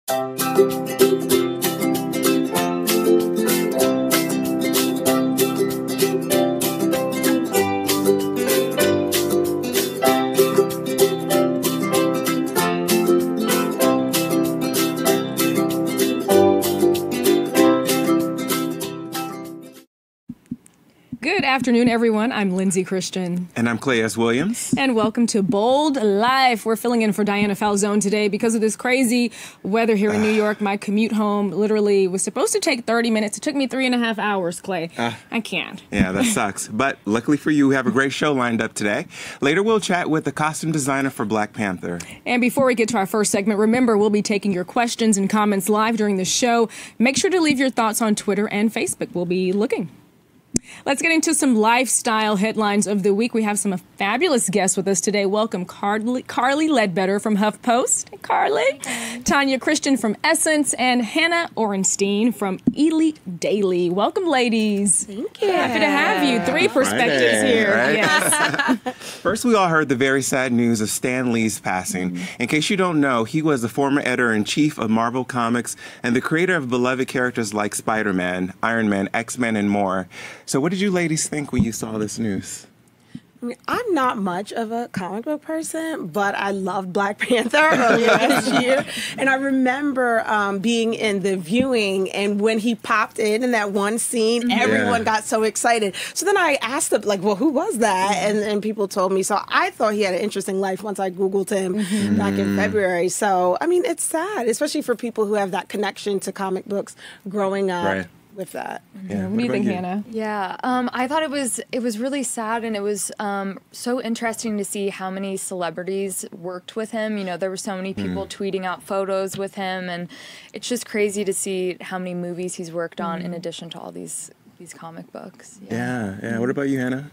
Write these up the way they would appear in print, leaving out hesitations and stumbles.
Good afternoon, everyone. I'm Lyndsay Christian. And I'm Klay S. Williams. And welcome to Bold Life. We're filling in for Diana Falzone today because of this crazy weather here in New York. My commute home literally was supposed to take 30 minutes. It took me 3.5 hours, Klay. I can't. Yeah, that sucks. But luckily for you, we have a great show lined up today. Later, we'll chat with the costume designer for Black Panther. And before we get to our first segment, remember, we'll be taking your questions and comments live during the show. Make sure to leave your thoughts on Twitter and Facebook. We'll be looking. Let's get into some lifestyle headlines of the week. We have some fabulous guests with us today. Welcome Carly Ledbetter from HuffPost. Hey, Carly. Tanya Christian from Essence and Hannah Orenstein from Elite Daily. Welcome, ladies. Thank you. Happy to have you. Three perspectives here. Right? Yes. First, we all heard the very sad news of Stan Lee's passing. In case you don't know, he was the former editor-in-chief of Marvel Comics and the creator of beloved characters like Spider-Man, Iron Man, X-Men, and more. So what did you ladies think when you saw this news? I mean, I'm not much of a comic book person, but I loved Black Panther earlier this year. And I remember being in the viewing, and when he popped in that one scene, everyone got so excited. So then I asked them, like, well, who was that? And people told me. So I thought he had an interesting life once I Googled him back in February. So, I mean, it's sad, especially for people who have that connection to comic books growing up. Right. With that. Yeah. What do you think, Hannah? Yeah, I thought it was really sad, and it was so interesting to see how many celebrities worked with him. You know, there were so many people tweeting out photos with him, and it's just crazy to see how many movies he's worked on in addition to all these comic books. Yeah. What about you, Hannah?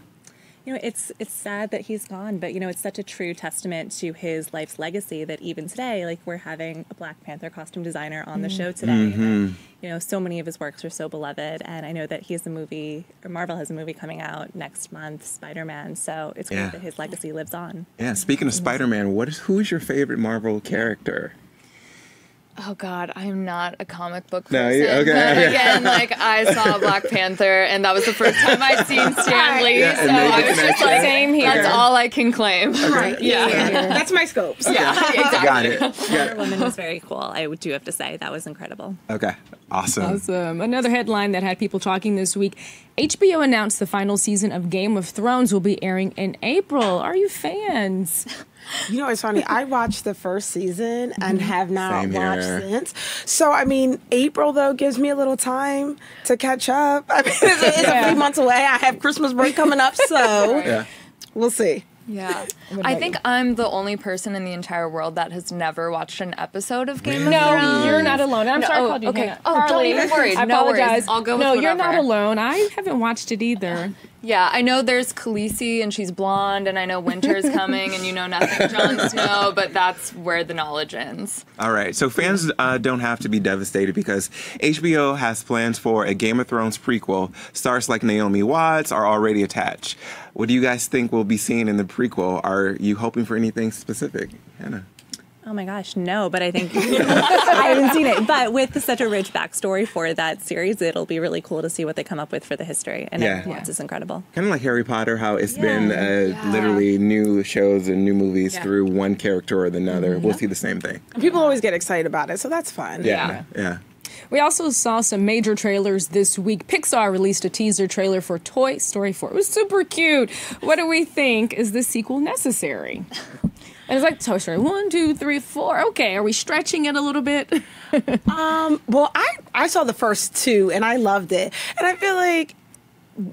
You know, it's sad that he's gone, but, you know, it's such a true testament to his life's legacy that even today, like, we're having a Black Panther costume designer on the show today. And, you know, so many of his works are so beloved, and I know that he has a movie, or Marvel has a movie coming out next month, Spider-Man, so it's great that his legacy lives on. Yeah, speaking of Spider-Man, who's your favorite Marvel character? Oh, God, I am not a comic book No, person. okay. But again, like, I saw Black Panther, and that was the first time I'd seen Stan Lee, so I was just like, same here. That's all I can claim. Right. Yeah. That's my scopes. Yeah, exactly. Got it. Wonder Woman was very cool. I do have to say, that was incredible. Okay, awesome. Another headline that had people talking this week. HBO announced the final season of Game of Thrones will be airing in April. Are you fans? You know, it's funny. I watched the first season and have not Same watched here. since. So, I mean, April, though, gives me a little time to catch up. I mean, it's a few months away. I have Christmas break coming up, so we'll see. Yeah. I think I'm the only person in the entire world that has never watched an episode of Game of No, Thrones. you're not alone. I'm sorry I called you Hannah. Oh, don't even worry. I No apologize. worries. I'll go with No, you're whatever. not alone. I haven't watched it either. Yeah, I know there's Khaleesi and she's blonde, and I know winter's coming and you know nothing Jon Snow, but that's where the knowledge ends. All right, so fans don't have to be devastated because HBO has plans for a Game of Thrones prequel. Stars like Naomi Watts are already attached. What do you guys think we'll be seeing in the prequel? Are you hoping for anything specific, Hannah? Oh my gosh, no, but I think I haven't seen it. But with such a rich backstory for that series, it'll be really cool to see what they come up with for the history. And everyone's is incredible. Kind of like Harry Potter, how it's been literally new shows and new movies through one character or another. We'll see the same thing. People always get excited about it, so that's fun. Yeah. We also saw some major trailers this week. Pixar released a teaser trailer for Toy Story 4. It was super cute. What do we think? Is this sequel necessary? And it's like Toy Story 1, 2, 3, 4. Okay, are we stretching it a little bit? Well, I saw the first two and I loved it, and I feel like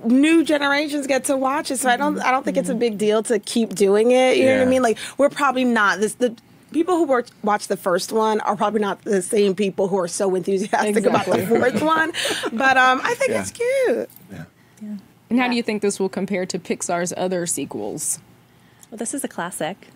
new generations get to watch it, so I don't think it's a big deal to keep doing it. You know what I mean? Like, we're probably not the people who watch the first one are probably not the same people who are so enthusiastic about the fourth one. But I think it's cute. And how do you think this will compare to Pixar's other sequels? Well, this is a classic.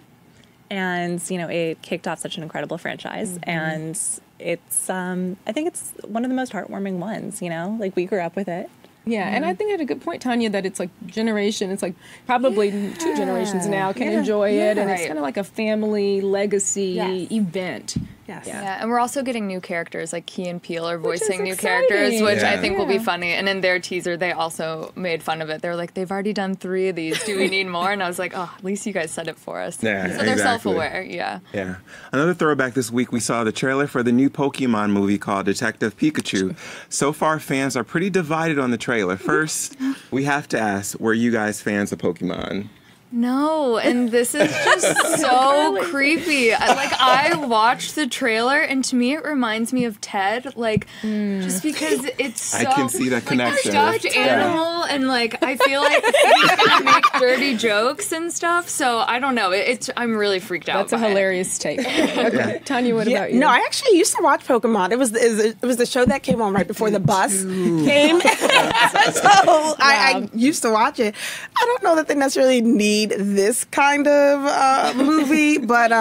And, you know, it kicked off such an incredible franchise. And it's, I think it's one of the most heartwarming ones, you know? Like, we grew up with it. Yeah, and I think you had a good point, Tanya, that it's like generation, it's like probably two generations now can enjoy it, and it's kind of like a family legacy event. Yes. Yeah, and we're also getting new characters, like Key and Peele are voicing new exciting. characters, which I Yeah. think will be funny. And in their teaser, they also made fun of it. They're like, they've already done 3 of these. Do we need more? And I was like, oh, at least you guys said it for us. Yeah, so they're exactly. self-aware, yeah. Yeah. Another throwback this week, we saw the trailer for the new Pokemon movie called Detective Pikachu. So far, fans are pretty divided on the trailer. First, we have to ask, were you guys fans of Pokemon? No, and this is just so creepy. I watched the trailer, and to me, it reminds me of Ted. Just because it's so... I can see that connection. Stuffed animal, and I feel like he's gonna make dirty jokes and stuff. So I don't know. I'm really freaked out. That's a hilarious take. Okay, Tanya, what about you? No, I actually used to watch Pokemon. It was the show that came on right before the bus came. So I used to watch it. I don't know that they necessarily need this kind of movie, but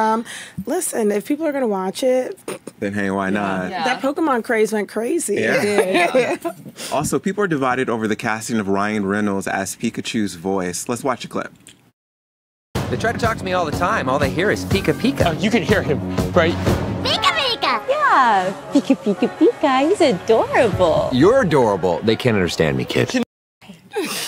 listen, if people are going to watch it, Then hey, why not? Yeah. that Pokemon craze went crazy. Yeah. Also, people are divided over the casting of Ryan Reynolds as Pikachu's voice. Let's watch a clip. They try to talk to me all the time. All they hear is Pika Pika. You can hear him, right? Pika Pika! Yeah, Pika Pika Pika. He's adorable. You're adorable. They can't understand me, kid.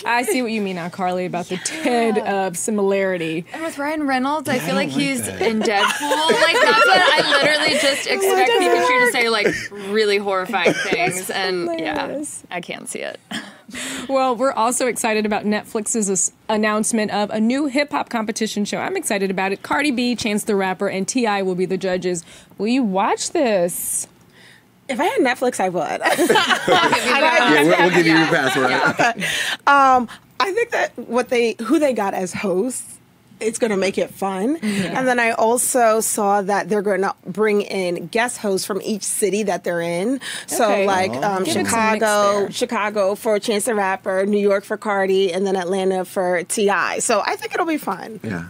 I see what you mean now, Carly, about the Ted similarity. And with Ryan Reynolds, I feel like he's in Deadpool. That's what I literally just expect Pikachu to say, really horrifying things. And I can't see it. Well, we're also excited about Netflix's announcement of a new hip-hop competition show. I'm excited about it. Cardi B, Chance the Rapper, and T.I. will be the judges. Will you watch this? If I had Netflix, I would. We'll give you your password. I think that who they got as hosts, it's going to make it fun. And then I also saw that they're going to bring in guest hosts from each city that they're in. So Give it some mix Chicago for Chance the Rapper, New York for Cardi, and then Atlanta for T.I. So I think it'll be fun. Yeah.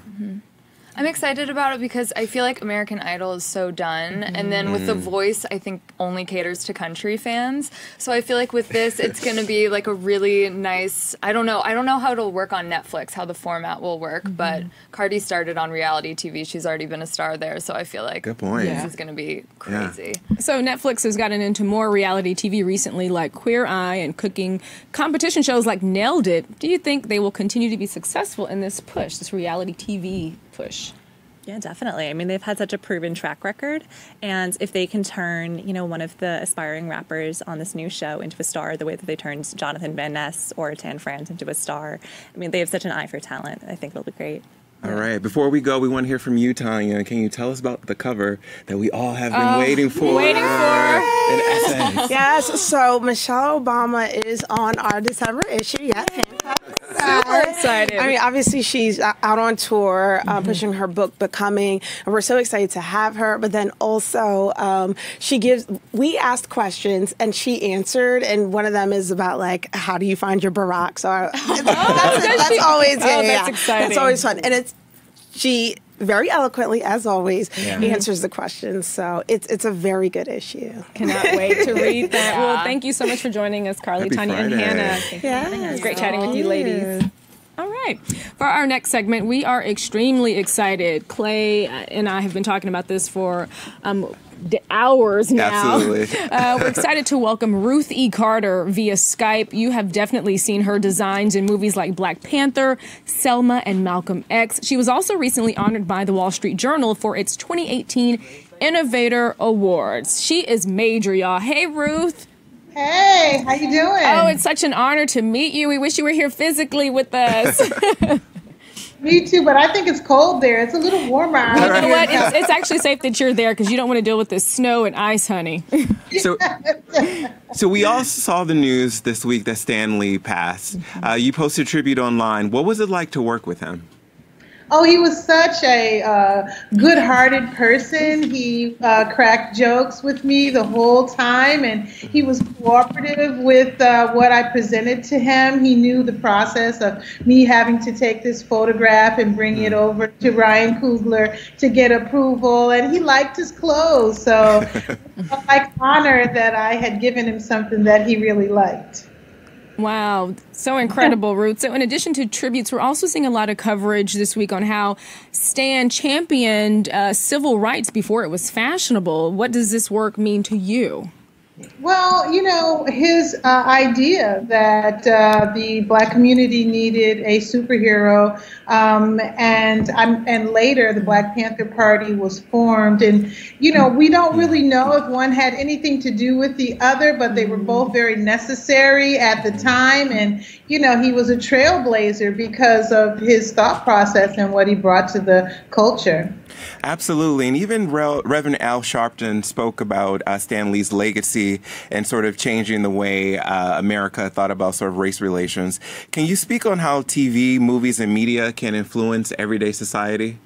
I'm excited about it because I feel like American Idol is so done. And then with The Voice, I think only caters to country fans. So I feel like with this, it's going to be a really nice, I don't know how it'll work on Netflix, how the format will work. But Cardi started on reality TV. She's already been a star there. So I feel like Good point. this is going to be crazy. So Netflix has gotten into more reality TV recently, like Queer Eye and cooking competition shows like Nailed It. Do you think they will continue to be successful in this push, this reality TV push? Yeah, definitely. I mean, they've had such a proven track record, and if they can turn, one of the aspiring rappers on this new show into a star, the way that they turned Jonathan Van Ness or Tan France into a star, I mean, they have such an eye for talent. I think it'll be great. All right. Before we go, we want to hear from you, Tanya. Can you tell us about the cover that we all have been waiting for? In essence. Yes, so Michelle Obama is on our December issue. Yes, Super excited. I mean, obviously she's out on tour pushing her book Becoming, and we're so excited to have her. But then also we asked questions and she answered, and one of them is about how do you find your Barack? So that's always that's exciting. That's always fun, and she very eloquently, as always, answers the questions. So it's a very good issue. Cannot wait to read that. Well, thank you so much for joining us, Carly, Happy Tanya, and Friday. Hannah. Thank you for having us. Great chatting with you, ladies. All right. For our next segment, we are extremely excited. Klay and I have been talking about this for hours now. Absolutely. We're excited to welcome Ruth E. Carter via Skype. You have definitely seen her designs in movies like Black Panther, Selma, and Malcolm X. She was also recently honored by the Wall Street Journal for its 2018 Innovator Awards. She is major, y'all. Hey, Ruth. Hey, how you doing? Oh, it's such an honor to meet you. We wish you were here physically with us. Me too, but I think it's cold there. It's a little warmer. You know what? It's actually safe that you're there because you don't want to deal with the snow and ice, honey. So we all saw the news this week that Stan Lee passed. You posted a tribute online. What was it like to work with him? Oh, he was such a good-hearted person. He cracked jokes with me the whole time, and he was cooperative with what I presented to him. He knew the process of me having to take this photograph and bring it over to Ryan Coogler to get approval, and he liked his clothes. So I felt honored that I had given him something that he really liked. Wow, so incredible, Ruth. So in addition to tributes, we're also seeing a lot of coverage this week on how Stan championed civil rights before it was fashionable. What does this work mean to you? Well, you know, his idea that the Black community needed a superhero, and later the Black Panther Party was formed, and you know, we don't really know if one had anything to do with the other, but they were both very necessary at the time, and you know, he was a trailblazer because of his thought process and what he brought to the culture. Absolutely. And even Reverend Al Sharpton spoke about Stan Lee's legacy and sort of changing the way America thought about sort of race relations. Can you speak on how TV, movies, and media can influence everyday society?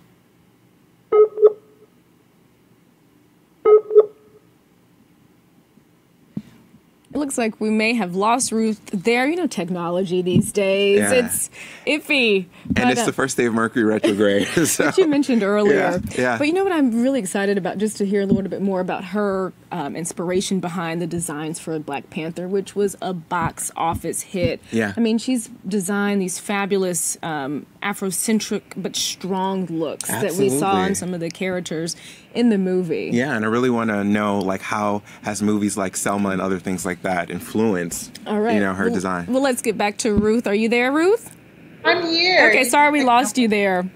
It looks like we may have lost Ruth there. You know, technology these days, it's iffy. And it's the first day of Mercury retrograde. So. Which you mentioned earlier. Yeah. But you know what I'm really excited about, just to hear a little bit more about her inspiration behind the designs for Black Panther, which was a box office hit. Yeah. I mean, she's designed these fabulous Afrocentric but strong looks that we saw in some of the characters in the movie. Yeah, and I really want to know, like, how has movies like Selma and other things like that influenced, you know, her design? Well, let's get back to Ruth. Are you there, Ruth? I'm here. Okay, sorry we lost you there.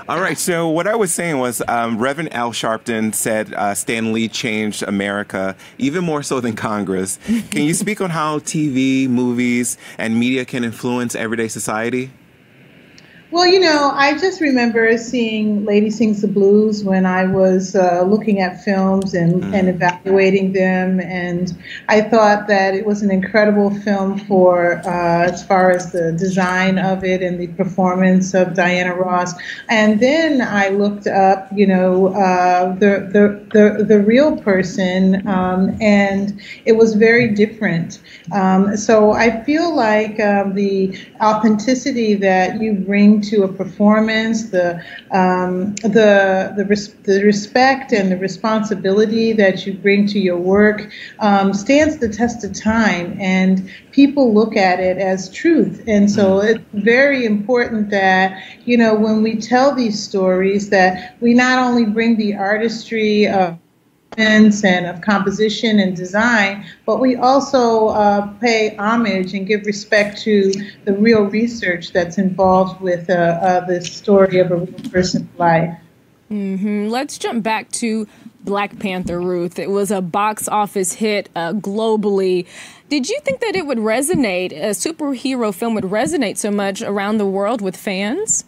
All right, so what I was saying was Reverend Al Sharpton said Stan Lee changed America even more so than Congress. Can you speak on how TV, movies, and media can influence everyday society? Well, you know, I just remember seeing Lady Sings the Blues when I was looking at films and evaluating them, and I thought that it was an incredible film for as far as the design of it and the performance of Diana Ross. And then I looked up, you know, the real person, and it was very different. So I feel like the authenticity that you bring to a performance, the respect and the responsibility that you bring to your work stands the test of time, and people look at it as truth. And so it's very important that, you know, when we tell these stories, that we not only bring the artistry of and of composition and design, but we also pay homage and give respect to the real research that's involved with the story of a real person's life. Let's jump back to Black Panther, Ruth. It was a box office hit globally. Did you think that it would resonate, a superhero film would resonate so much around the world with fans?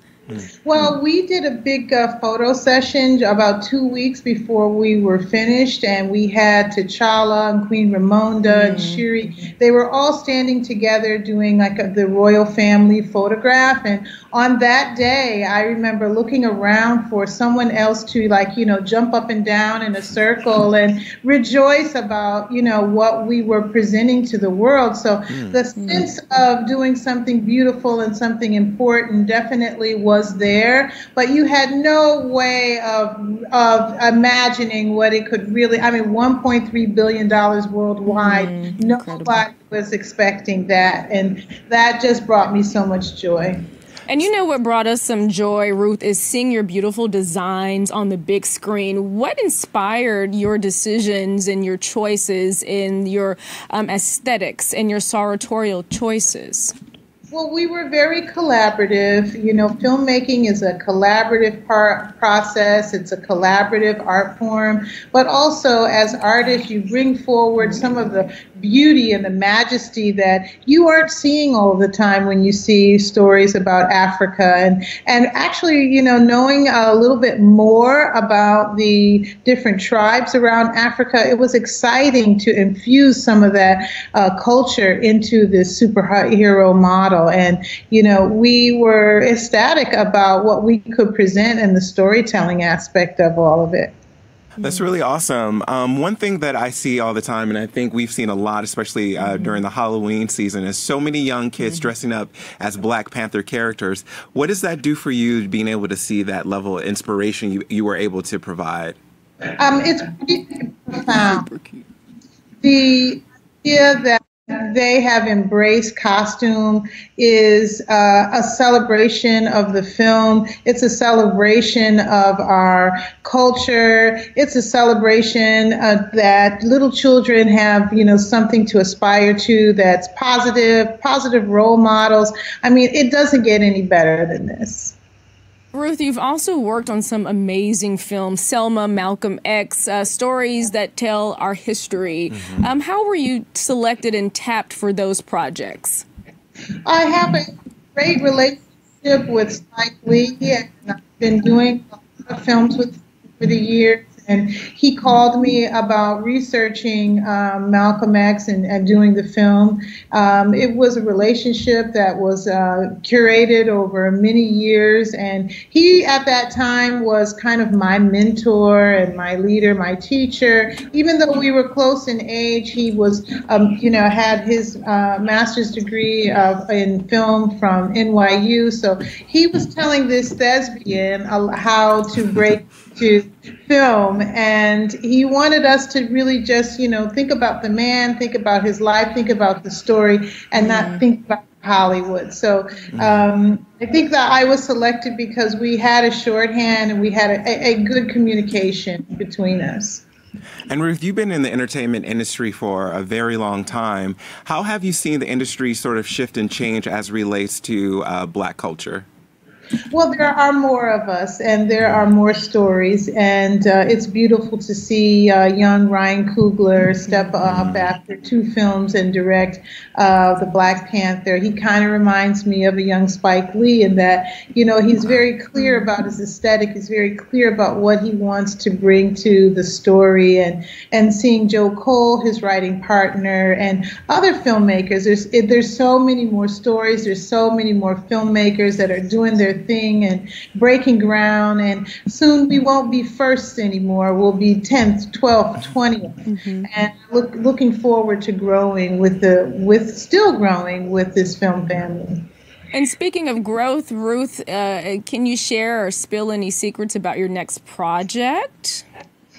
Well, we did a big photo session about 2 weeks before we were finished, and we had T'Challa and Queen Ramonda and Shuri. They were all standing together doing like the royal family photograph, and on that day, I remember looking around for someone else to, like, you know, jump up and down in a circle and rejoice about, you know, what we were presenting to the world. So the sense of doing something beautiful and something important definitely was there, but you had no way of imagining what it could really, I mean, $1.3 billion worldwide. Nobody was expecting that, and that just brought me so much joy. And you know what brought us some joy, Ruth, is seeing your beautiful designs on the big screen. What inspired your decisions and your choices in your aesthetics and your sartorial choices? Well, we were very collaborative. You know, filmmaking is a collaborative process. It's a collaborative art form. But also, as artists, you bring forward some of the beauty and the majesty that you aren't seeing all the time when you see stories about Africa. And actually, you know, knowing a little bit more about the different tribes around Africa, it was exciting to infuse some of that culture into this superhero model. And, you know, we were ecstatic about what we could present and the storytelling aspect of all of it. That's really awesome. One thing that I see all the time, and I think we've seen a lot, especially during the Halloween season, is so many young kids dressing up as Black Panther characters. What does that do for you, being able to see that level of inspiration you were able to provide? It's pretty profound. The idea that they have embraced costume is a celebration of the film. It's a celebration of our culture. It's a celebration that little children have, something to aspire to that's positive role models. I mean, it doesn't get any better than this. Ruth, you've also worked on some amazing films, Selma, Malcolm X, stories that tell our history. How were you selected and tapped for those projects? I have a great relationship with Spike Lee, and I've been doing a lot of films with him for the years. And he called me about researching Malcolm X and doing the film. It was a relationship that was curated over many years. And he, at that time, was kind of my mentor and my leader, my teacher. Even though we were close in age, he was, had his master's degree in film from NYU. So he was telling this thespian how to break to film, and he wanted us to really just, think about the man, think about his life, think about the story, and not think about Hollywood. So I think that I was selected because we had a shorthand and we had a good communication between us. And Ruth, you've been in the entertainment industry for a very long time. How have you seen the industry sort of shift and change as relates to Black culture? Well, there are more of us, and there are more stories, and it's beautiful to see young Ryan Coogler step up after 2 films and direct the Black Panther. He kind of reminds me of a young Spike Lee in that, he's very clear about his aesthetic. He's very clear about what he wants to bring to the story, and seeing Joe Cole, his writing partner, and other filmmakers. There's so many more stories. There's so many more filmmakers that are doing their thing and breaking ground, and soon we won't be first anymore. We'll be 10th, 12th, 20th, and looking forward to growing still growing with this film family. And speaking of growth, Ruth, can you share or spill any secrets about your next project?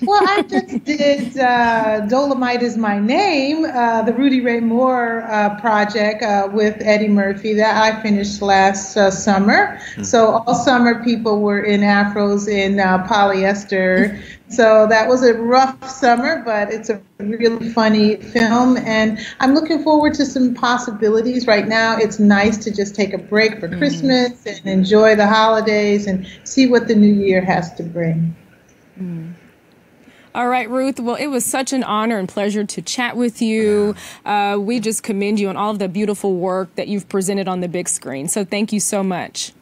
Well, I just did Dolomite Is My Name, the Rudy Ray Moore project with Eddie Murphy that I finished last summer. So all summer people were in afros in polyester. So that was a rough summer, but it's a really funny film. And I'm looking forward to some possibilities. Right now, it's nice to just take a break for Christmas and enjoy the holidays and see what the new year has to bring. All right, Ruth. Well, it was such an honor and pleasure to chat with you. We just commend you on all of the beautiful work that you've presented on the big screen. So thank you so much.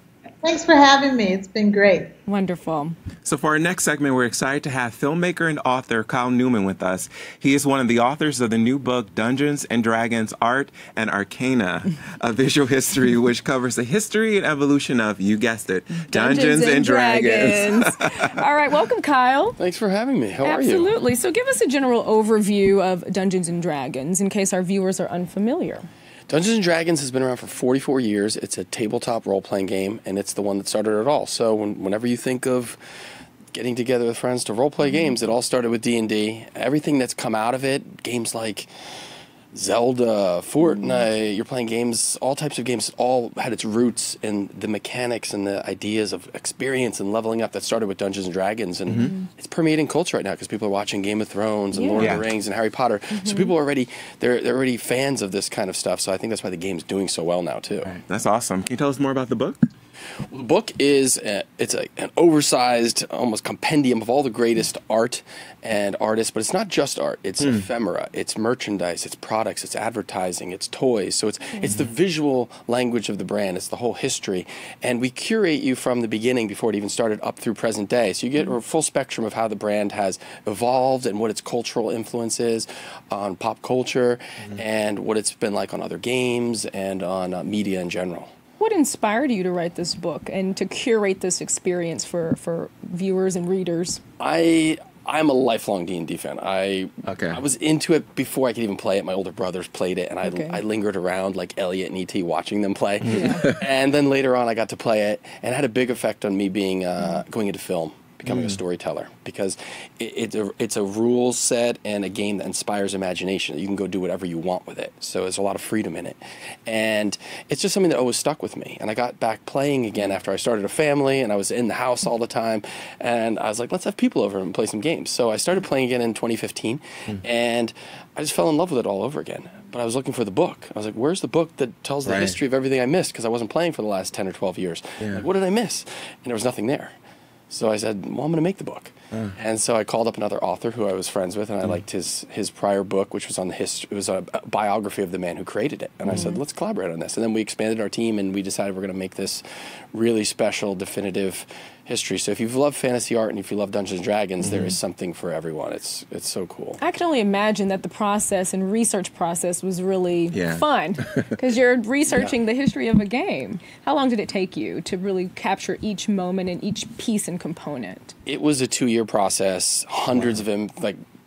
Thanks for having me. It's been great. Wonderful. So for our next segment, we're excited to have filmmaker and author Kyle Newman with us. He is one of the authors of the new book, Dungeons and Dragons, Art and Arcana, a visual history which covers the history and evolution of, you guessed it, Dungeons and Dragons. All right, welcome, Kyle. Thanks for having me. How are you? Absolutely. So give us a general overview of Dungeons and Dragons in case our viewers are unfamiliar. Dungeons & Dragons has been around for 44 years. It's a tabletop role-playing game, and it's the one that started it all. So whenever you think of getting together with friends to role-play games, it all started with D&D. Everything that's come out of it, games like Zelda, Fortnite, you're playing games, all types of games, all had its roots in the mechanics and the ideas of experience and leveling up that started with Dungeons & Dragons. And it's permeating culture right now because people are watching Game of Thrones and Lord of the Rings and Harry Potter. So people are they're already fans of this kind of stuff. So I think that's why the game's doing so well now, too. Right. That's awesome. Can you tell us more about the book? Well, the book is an oversized, almost compendium of all the greatest art and artists, but it's not just art. It's ephemera, it's merchandise, it's products, it's advertising, it's toys. So it's the visual language of the brand. It's the whole history. And we curate you from the beginning before it even started up through present day. So you get a full spectrum of how the brand has evolved and what its cultural influence is on pop culture and what it's been like on other games and on media in general. What inspired you to write this book and to curate this experience for viewers and readers? I'm a lifelong D&D fan. I was into it before I could even play it. My older brothers played it, and I lingered around like Elliot and E.T. watching them play. And then later on, I got to play it, and it had a big effect on me being going into film. becoming a storyteller, because it's a rules set and a game that inspires imagination. You can go do whatever you want with it. So there's a lot of freedom in it. And it's just something that always stuck with me. And I got back playing again after I started a family, and I was in the house all the time. And I was like, let's have people over and play some games. So I started playing again in 2015, and I just fell in love with it all over again. But I was looking for the book. I was like, where's the book that tells the history of everything I missed? Because I wasn't playing for the last 10 or 12 years. Like, what did I miss? And there was nothing there. So I said, well, I'm going to make the book. And so I called up another author who I was friends with, and I liked his prior book, which was on the history. It was a biography of the man who created it. And I said, let's collaborate on this. And then we expanded our team, and we decided we're going to make this really special, definitive history. So if you love fantasy art and if you love Dungeons & Dragons, there is something for everyone. It's so cool. I can only imagine that the process and research process was really fun, because you're researching the history of a game. How long did it take you to really capture each moment and each piece and component? It was a 2-year process. Hundreds of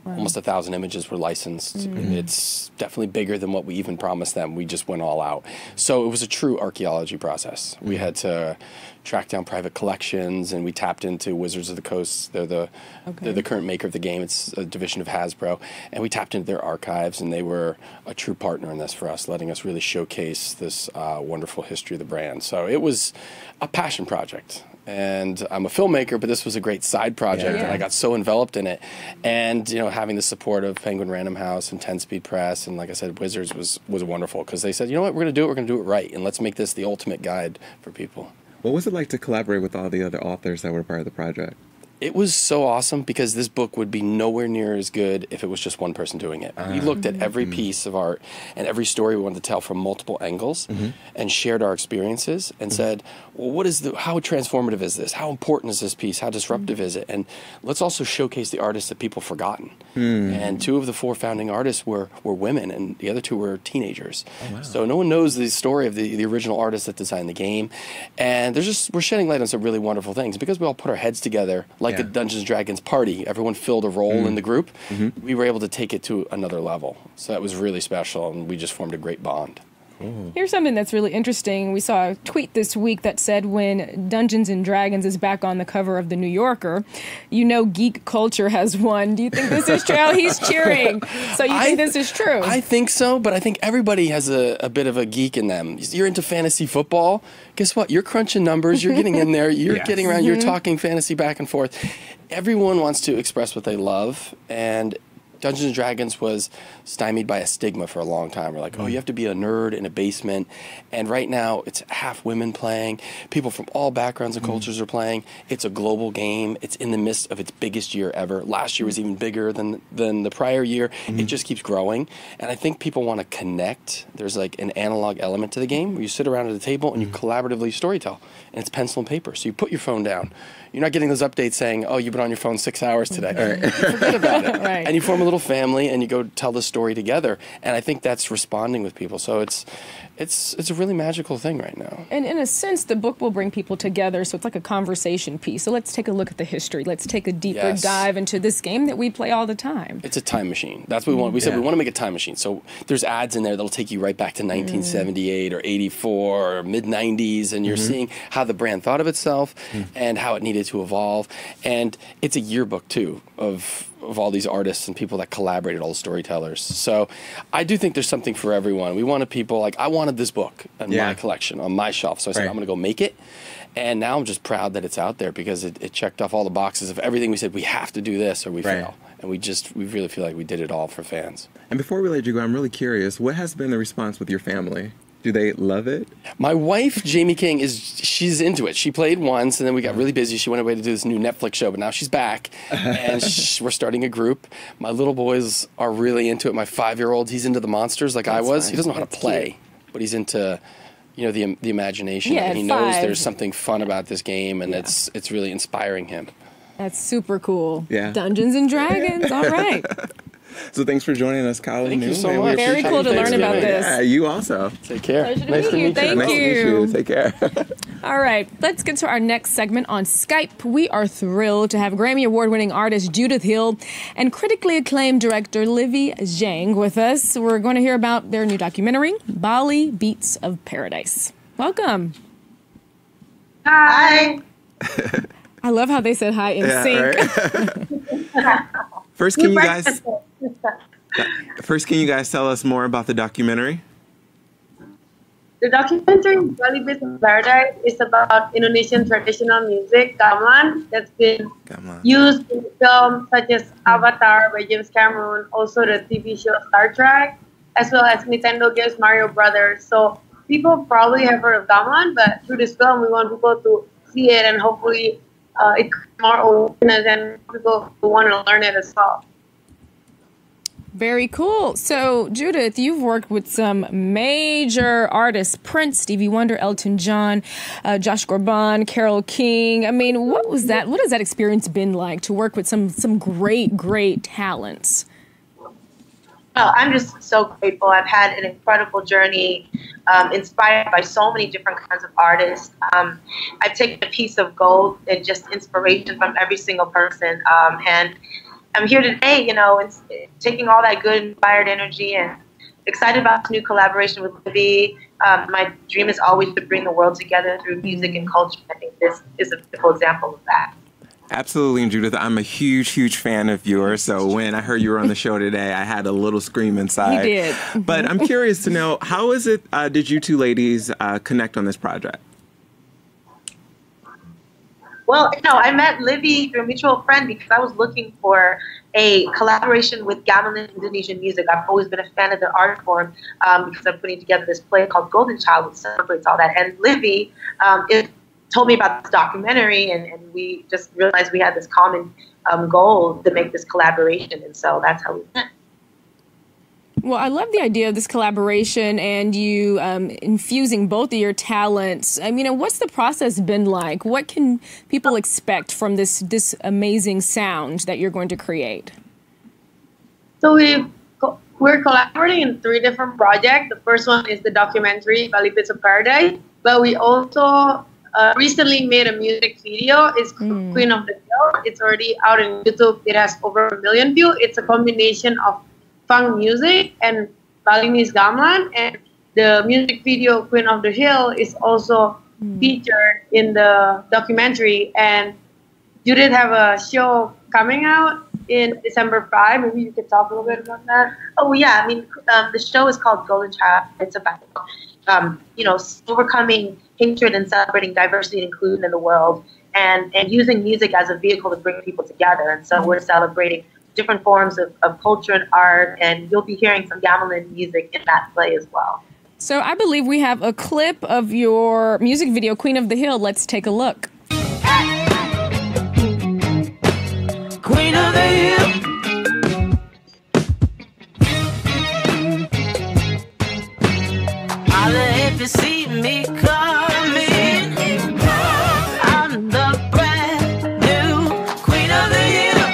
almost 1,000 images were licensed. It's definitely bigger than what we even promised them. We just went all out. So it was a true archaeology process. We had to track down private collections, and we tapped into Wizards of the Coast. They're the current maker of the game. It's a division of Hasbro. And we tapped into their archives, and they were a true partner in this for us, letting us really showcase this wonderful history of the brand. So it was a passion project. And I'm a filmmaker, but this was a great side project, and I got so enveloped in it. And, you know, having the support of Penguin Random House and 10-Speed Press and, like I said, Wizards was wonderful, because they said, you know what, we're going to do it right, and let's make this the ultimate guide for people. What was it like to collaborate with all the other authors that were part of the project? It was so awesome, because this book would be nowhere near as good if it was just one person doing it. We looked at every piece of art and every story we wanted to tell from multiple angles, and shared our experiences and said, well, how transformative is this? How important is this piece? How disruptive is it? And let's also showcase the artists that people have forgotten. And 2 of the 4 founding artists were women, and the other 2 were teenagers. So no one knows the story of the original artists that designed the game. And we're shedding light on some really wonderful things, because we all put our heads together like a Dungeons & Dragons party. Everyone filled a role in the group. We were able to take it to another level. So that was really special, and we just formed a great bond. Here's something that's really interesting. We saw a tweet this week that said, when Dungeons & Dragons is back on the cover of The New Yorker, you know geek culture has won. Do you think this is true? Oh, he's cheering. So you think this is true? I think so, but I think everybody has a bit of a geek in them. You're into fantasy football. Guess what? You're crunching numbers. You're getting in there. You're getting around. You're talking fantasy back and forth. Everyone wants to express what they love, and Dungeons & Dragons was stymied by a stigma for a long time. We're like, oh, you have to be a nerd in a basement. And right now, it's half women playing. People from all backgrounds and cultures are playing. It's a global game. It's in the midst of its biggest year ever. Last year was even bigger than the prior year. It just keeps growing. And I think people want to connect. There's like an analog element to the game where you sit around at a table and you collaboratively storytell. And it's pencil and paper. So you put your phone down. You're not getting those updates saying, oh, you've been on your phone 6 hours today. You forget about it. And you form a little family, and you go tell the story together. And I think that's responding with people. So it's a really magical thing right now. And in a sense, the book will bring people together, so it's like a conversation piece. So let's take a look at the history. Let's take a deeper dive into this game that we play all the time. It's a time machine. That's what we want. We said we want to make a time machine. So there's ads in there that'll take you right back to 1978 or 84 or mid-90s, and you're seeing how the brand thought of itself and how it needed to evolve. And it's a yearbook, too, of all these artists and people that collaborated, all the storytellers. So I do think there's something for everyone. We wanted people, like, I wanted this book in my collection, on my shelf. So I said, I'm going to go make it. And now I'm just proud that it's out there, because it checked off all the boxes of everything we said, we have to do this or we fail. And we really feel like we did it all for fans. And before we let you go, I'm really curious, what has been the response with your family? Do they love it? My wife, Jamie King, she's into it. She played once, and then we got really busy. She went away to do this new Netflix show, but now she's back, and we're starting a group. My little boys are really into it. My 5-year-old, he's into the monsters like I was. He doesn't know how to play, but he's into, you know, the imagination. Yeah, and he knows there's something fun about this game, and it's really inspiring him. That's super cool. Yeah. Dungeons and Dragons. All right. So thanks for joining us, Kyle. Thank you so much. Very cool to learn about this. Yeah, you also. Take care. Pleasure to meet you. Thank you. Take care. All right, let's get to our next segment on Skype. We are thrilled to have Grammy Award-winning artist Judith Hill and critically acclaimed director Livi Zheng with us. We're going to hear about their new documentary, Bali Beats of Paradise. Welcome. Hi. I love how they said hi in sync. Right? First, can you guys tell us more about the documentary? The documentary Bulatkina in Paradise is about Indonesian traditional music, gamelan, that's been used in films such as Avatar by James Cameron, also the TV show Star Trek, as well as Nintendo games Mario Brothers. So people probably have heard of gamelan, but through this film, we want people to see it and hopefully it creates more awareness and people who want to learn it as well. Very cool. So, Judith, you've worked with some major artists: Prince, Stevie Wonder, Elton John, Josh Groban, Carole King. I mean, what was that? What has that experience been like to work with some great talents? Oh, I'm just so grateful. I've had an incredible journey, inspired by so many different kinds of artists. I've taken a piece of gold and just inspiration from every single person. And I'm here today, you know, and taking all that good inspired energy and excited about this new collaboration with Livi. My dream is always to bring the world together through music and culture. I think this is a beautiful example of that. Absolutely, and Judith, I'm a huge fan of yours. So when I heard you were on the show today, I had a little scream inside. You did. But I'm curious to know, how is it, did you two ladies connect on this project? Well, you know, I met Livi through a mutual friend because I was looking for a collaboration with gamelan Indonesian music. I've always been a fan of the art form because I'm putting together this play called Golden Child, which celebrates all that. And Livi told me about this documentary, and we just realized we had this common goal to make this collaboration, and so that's how we met. Well, I love the idea of this collaboration and you infusing both of your talents. I mean, what's the process been like? What can people expect from this amazing sound that you're going to create? So we're collaborating in 3 different projects. The first one is the documentary Bulatkina in Paradise, but we also recently made a music video. It's Queen of the Hill. It's already out on YouTube. It has over 1 million views. It's a combination of funk music and Balinese gamelan, and the music video Queen of the Hill is also featured in the documentary. And Judith have a show coming out in December 5. Maybe you could talk a little bit about that. Oh yeah, I mean the show is called Golden Child. It's about you know, overcoming hatred and celebrating diversity and inclusion in the world, and using music as a vehicle to bring people together. And so we're celebrating different forms of culture and art, and you'll be hearing some gamelan music in that play as well. So I believe we have a clip of your music video, Queen of the Hill. Let's take a look. Queen of the Hill. Holla if you see me coming. I'm the brand new Queen of the Hill.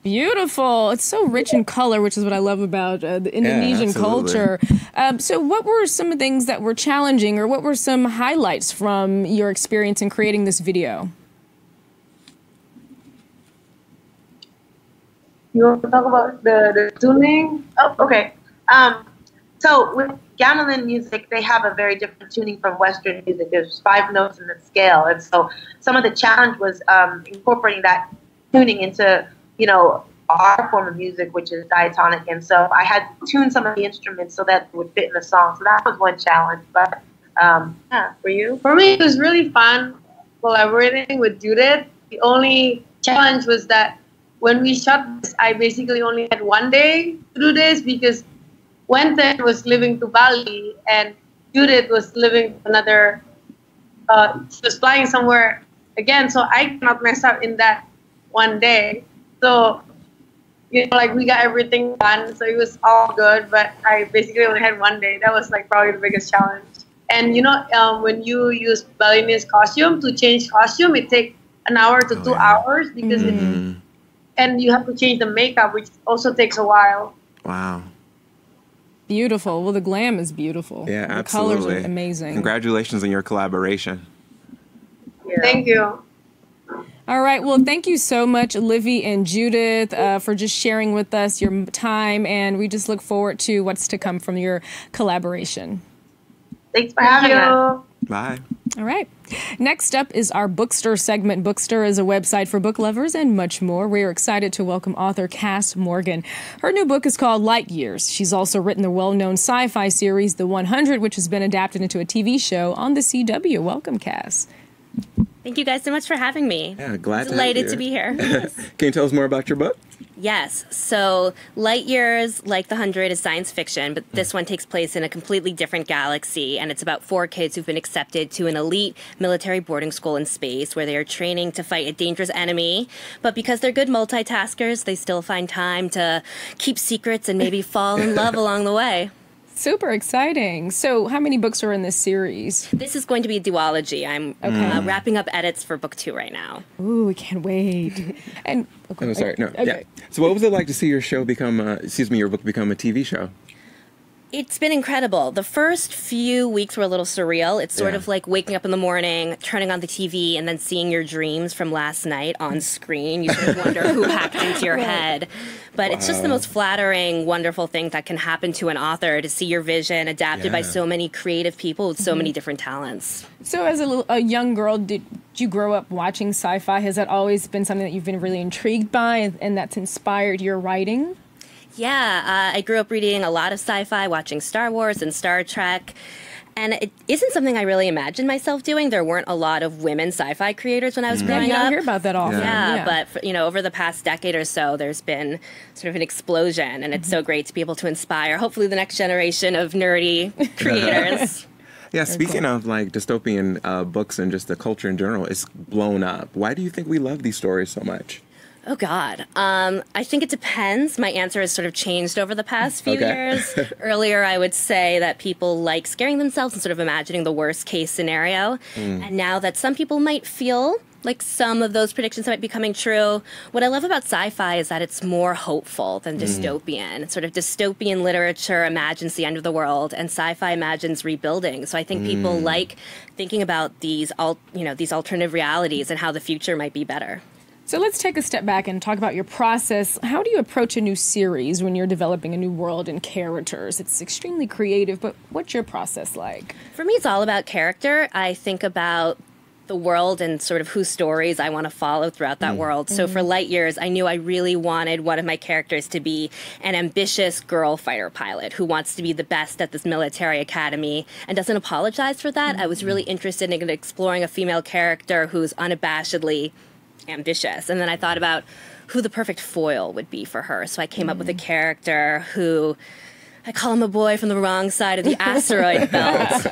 Beautiful. It's so rich in color, which is what I love about the Indonesian culture. So what were some of the things that were challenging, or what were some highlights from your experience in creating this video? You want to talk about the tuning? Oh, okay. So with gamelan music, they have a very different tuning from Western music. There's 5 notes in the scale, and so some of the challenge was incorporating that tuning into, you know, our form of music, which is diatonic. And so I had to tune some of the instruments so that it would fit in the song. So that was one challenge. But yeah, for you? For me, it was really fun collaborating with Judith. The only challenge was that when we shot this, I basically only had 1 day to do this because Wenten was living to Bali and Judith was living another, she was flying somewhere again. So I cannot mess up in that 1 day. So, you know, like we got everything done. So it was all good, but I basically only had 1 day. That was like probably the biggest challenge. And you know, when you use Balinese costume, to change costume, it takes 1 hour to 2 hours because it's, and you have to change the makeup, which also takes a while. Wow. Beautiful. Well, the glam is beautiful. Yeah, the absolutely. colors are amazing. Congratulations on your collaboration. Yeah. Thank you. All right. Well, thank you so much, Livi and Judith, for just sharing with us your time, and we just look forward to what's to come from your collaboration. Thanks for having us. Bye. All right. Next up is our Bookster segment. Bookster is a website for book lovers and much more. We're excited to welcome author Kass Morgan. Her new book is called Light Years. She's also written the well-known sci-fi series The 100, which has been adapted into a TV show on the CW. Welcome, Kass. Thank you guys so much for having me. Yeah, glad Delighted to be here. Can you tell us more about your book? Yes. So Light Years, like The 100, is science fiction, but this one takes place in a completely different galaxy, and it's about 4 kids who've been accepted to an elite military boarding school in space where they are training to fight a dangerous enemy. But because they're good multitaskers, they still find time to keep secrets and maybe fall in love along the way. Super exciting. So how many books are in this series? This is going to be a duology. I'm wrapping up edits for book 2 right now. Ooh, we can't wait. And Oh, sorry. No. Okay. Yeah. So what was it like to see your show become, your book become a TV show? It's been incredible. The first few weeks were a little surreal. It's sort of like waking up in the morning, turning on the TV, and then seeing your dreams from last night on screen. You sort of wonder who hacked into your head. But it's just the most flattering, wonderful thing that can happen to an author, to see your vision adapted by so many creative people with so many different talents. So as a young girl, did you grow up watching sci-fi? Has that always been something that you've been really intrigued by and that's inspired your writing? Yeah, I grew up reading a lot of sci-fi, watching Star Wars and Star Trek, and it isn't something I really imagined myself doing. There weren't a lot of women sci-fi creators when I was growing You up. don't hear about that often. Yeah, but over the past decade or so, there's been sort of an explosion, and it's so great to be able to inspire, hopefully, the next generation of nerdy creators. Yeah, speaking of like dystopian books and just the culture in general, it's blown up. Why do you think we love these stories so much? Oh, God. I think it depends. My answer has sort of changed over the past few years. Earlier, I would say that people like scaring themselves and sort of imagining the worst case scenario. And now that some people might feel like some of those predictions might be coming true, what I love about sci-fi is that it's more hopeful than dystopian. Sort of dystopian literature imagines the end of the world, and sci-fi imagines rebuilding. So I think people like thinking about these alternative realities and how the future might be better. So let's take a step back and talk about your process. How do you approach a new series when you're developing a new world and characters? It's extremely creative, but what's your process like? For me, it's all about character. I think about the world and sort of whose stories I want to follow throughout that world. So for Light Years, I knew I really wanted one of my characters to be an ambitious girl fighter pilot who wants to be the best at this military academy and doesn't apologize for that. I was really interested in exploring a female character who's unabashedly ambitious. And then I thought about who the perfect foil would be for her. So I came up with a character who, I call him a boy from the wrong side of the asteroid belt.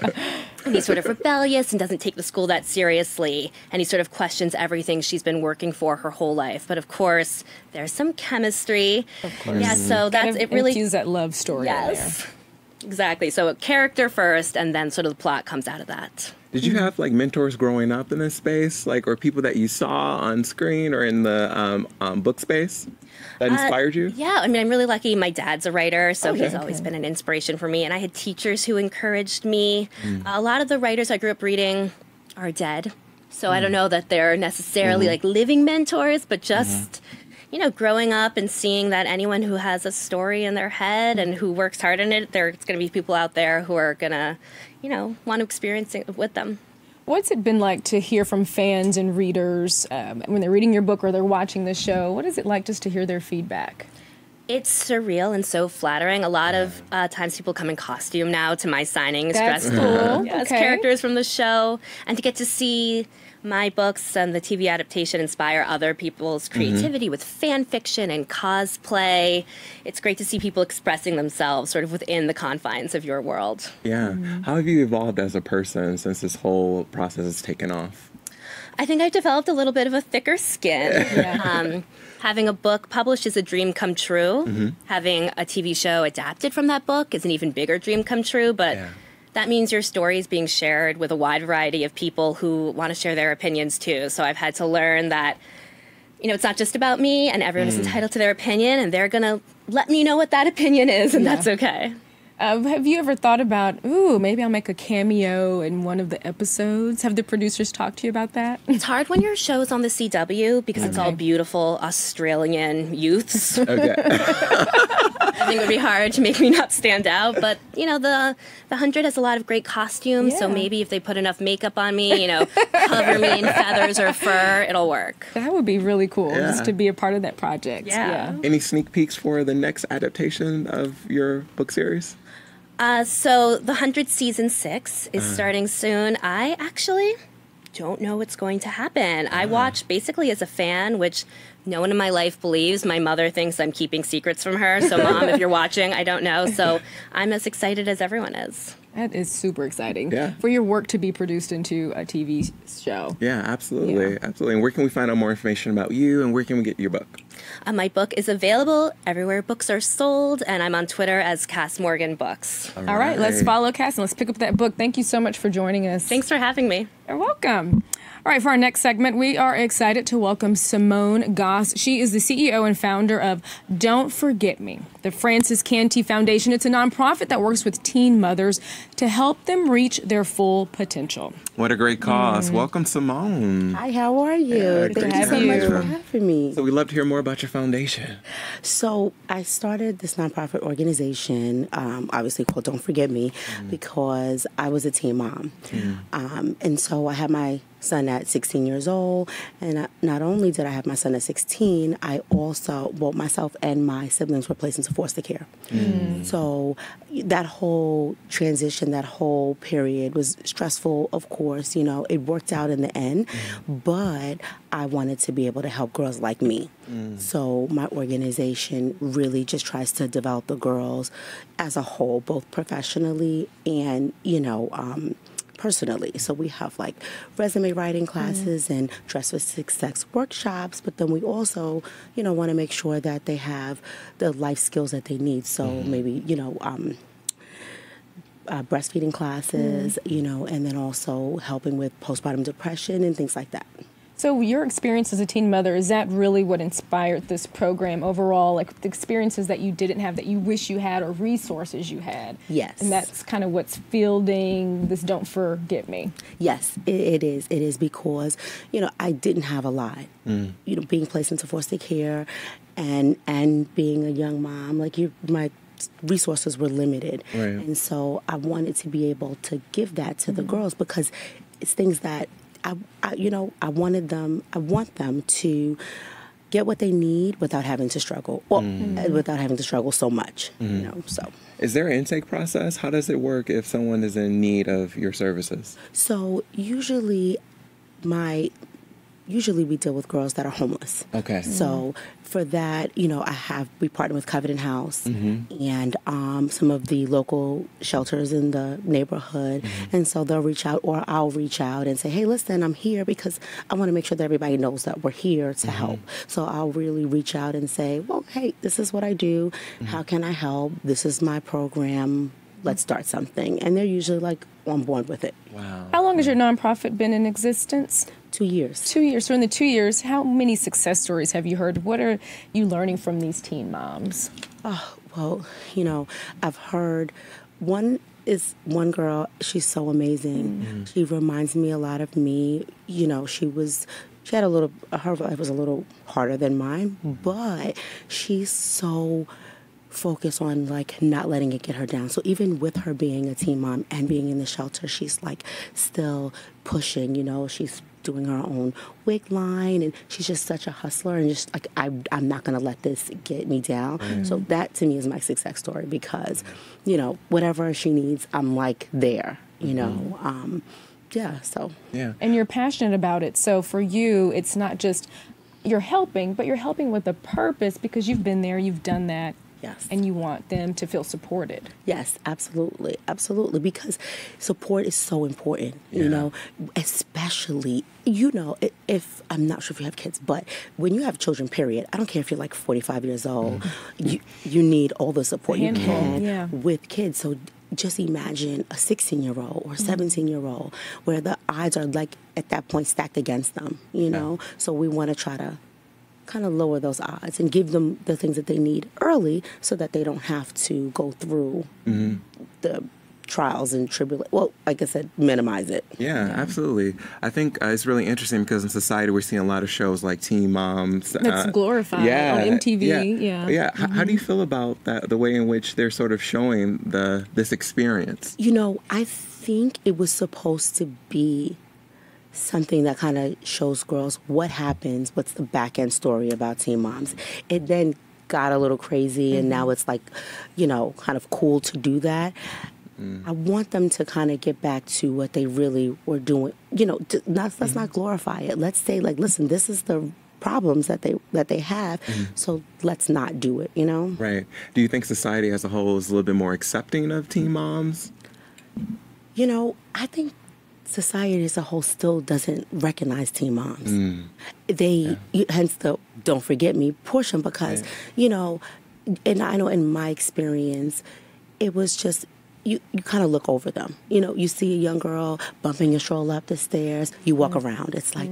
And he's sort of rebellious and doesn't take the school that seriously. And he sort of questions everything she's been working for her whole life. But of course, there's some chemistry. Of course. Yeah, so that's it really. Infuse that love story in there. Exactly. So a character first, and then sort of the plot comes out of that. Did you have like mentors growing up in this space, like, or people that you saw on screen or in the book space that inspired you? Yeah, I mean, I'm really lucky. My dad's a writer, so he's always been an inspiration for me. And I had teachers who encouraged me. A lot of the writers I grew up reading are dead, so I don't know that they're necessarily like living mentors, but just growing up and seeing that anyone who has a story in their head and who works hard in it, there's going to be people out there who are going to, want to experience it with them. What's it been like to hear from fans and readers when they're reading your book or they're watching the show? What is it like just to hear their feedback? It's surreal and so flattering. A lot of times people come in costume now to my signings. That's dressed cool. as characters from the show. And to get to see my books and the TV adaptation inspire other people's creativity with fan fiction and cosplay. It's great to see people expressing themselves sort of within the confines of your world. Yeah. How have you evolved as a person since this whole process has taken off? I think I've developed a little bit of a thicker skin. Having a book published is a dream come true. Having a TV show adapted from that book is an even bigger dream come true. But that means your story is being shared with a wide variety of people who want to share their opinions too. So I've had to learn that, it's not just about me, and everyone is entitled to their opinion, and they're going to let me know what that opinion is, and that's okay. Have you ever thought about, maybe I'll make a cameo in one of the episodes? Have the producers talked to you about that? It's hard when your show's on the CW because it's all beautiful Australian youths. I've think would be hard to make me not stand out. But, you know, the 100 has a lot of great costumes, so maybe if they put enough makeup on me, you know, cover me in feathers or fur, it'll work. That would be really cool, just to be a part of that project. Yeah. Any sneak peeks for the next adaptation of your book series? So The 100 Season 6 is starting soon. I actually don't know what's going to happen. I watch basically as a fan, which no one in my life believes. My mother thinks I'm keeping secrets from her. So, Mom, if you're watching, I don't know. So I'm as excited as everyone is. That is super exciting for your work to be produced into a TV show. Yeah, absolutely. Absolutely. And where can we find out more information about you, and where can we get your book? My book is available everywhere books are sold, and I'm on Twitter as Cass Morgan Books. All right, let's follow Cass and let's pick up that book. Thank you so much for joining us. Thanks for having me. You're welcome. All right, for our next segment, we are excited to welcome Simone Goss. She is the CEO and founder of Don't Forget Me, the Francis Canty Foundation. It's a nonprofit that works with teen mothers to help them reach their full potential. What a great cause. Welcome, Simone. Hi, how are you? Thank you so much for having me. So we'd love to hear more about your foundation. So I started this nonprofit organization, obviously called Don't Forget Me, because I was a teen mom. And so I had my son at 16 years old, and not only did I have my son at 16, I also, well, myself and my siblings were placed into foster care. So that whole transition, that whole period was stressful, of course. You know, it worked out in the end, but I wanted to be able to help girls like me. So my organization really just tries to develop the girls as a whole, both professionally and, you know, personally. So we have like resume writing classes and Dress for Success workshops, but then we also, you know, want to make sure that they have the life skills that they need. So maybe, you know, breastfeeding classes, you know, and then also helping with postpartum depression and things like that. So your experience as a teen mother, is that really what inspired this program overall? Like the experiences that you didn't have that you wish you had, or resources you had? Yes. And that's kind of what's fielding this Don't Forget Me. Yes, it is. It is because, you know, I didn't have a lot. You know, being placed into foster care and being a young mom, like my resources were limited. And so I wanted to be able to give that to the girls, because it's things that I want them to get what they need without having to struggle, without having to struggle so much, you know, so. Is there an intake process? How does it work if someone is in need of your services? So usually we deal with girls that are homeless. Okay. So for that, you know, we partner with Covenant House and some of the local shelters in the neighborhood. And so they'll reach out, or I'll reach out and say, hey, listen, I'm here because I want to make sure that everybody knows that we're here to help. So I'll really reach out and say, well, hey, this is what I do. How can I help? This is my program. Let's start something. And they're usually like on board with it. Wow. How long has your nonprofit been in existence? 2 years. 2 years. So in the 2 years, how many success stories have you heard? What are you learning from these teen moms? Oh, well, you know, I've heard one girl, she's so amazing. She reminds me a lot of me. You know, her life was a little harder than mine, but she's so focus on like not letting it get her down. So even with her being a teen mom and being in the shelter, she's like still pushing, you know, she's doing her own wig line, and she's just such a hustler, and just like I'm not gonna let this get me down. So that to me is my success story, because, you know, whatever she needs, I'm like there, you know. And you're passionate about it. So for you, it's not just you're helping, but you're helping with a purpose, because you've been there, you've done that. Yes. And you want them to feel supported. Yes, absolutely. Absolutely. Because support is so important, you know, especially, you know, if I'm not sure if you have kids, but when you have children, period, I don't care if you're like 45 years old, you need all the support you can with kids. So just imagine a 16-year-old or 17-year-old where the odds are like at that point stacked against them, you know. So we want to try to kind of lower those odds and give them the things that they need early, so that they don't have to go through the trials and tribulations. Well, like I said, minimize it. Yeah, absolutely. I think it's really interesting because in society we're seeing a lot of shows like Teen Moms. That's glorified on MTV. Yeah. How do you feel about that? The way in which they're sort of showing this experience. You know, I think it was supposed to be something that kind of shows girls what happens, what's the back end story about Teen Moms. It then got a little crazy, and now it's like, you know, kind of cool to do that. I want them to kind of get back to what they really were doing. You know, let's not glorify it. Let's say, like, listen, this is the problems that they have, so let's not do it, you know? Right. Do you think society as a whole is a little bit more accepting of teen moms? You know, I think society as a whole still doesn't recognize teen moms. Hence the "don't forget me" portion, because, you know, and I know in my experience, it was just, you kind of look over them. You know, you see a young girl bumping your stroller up the stairs, you walk around. It's like,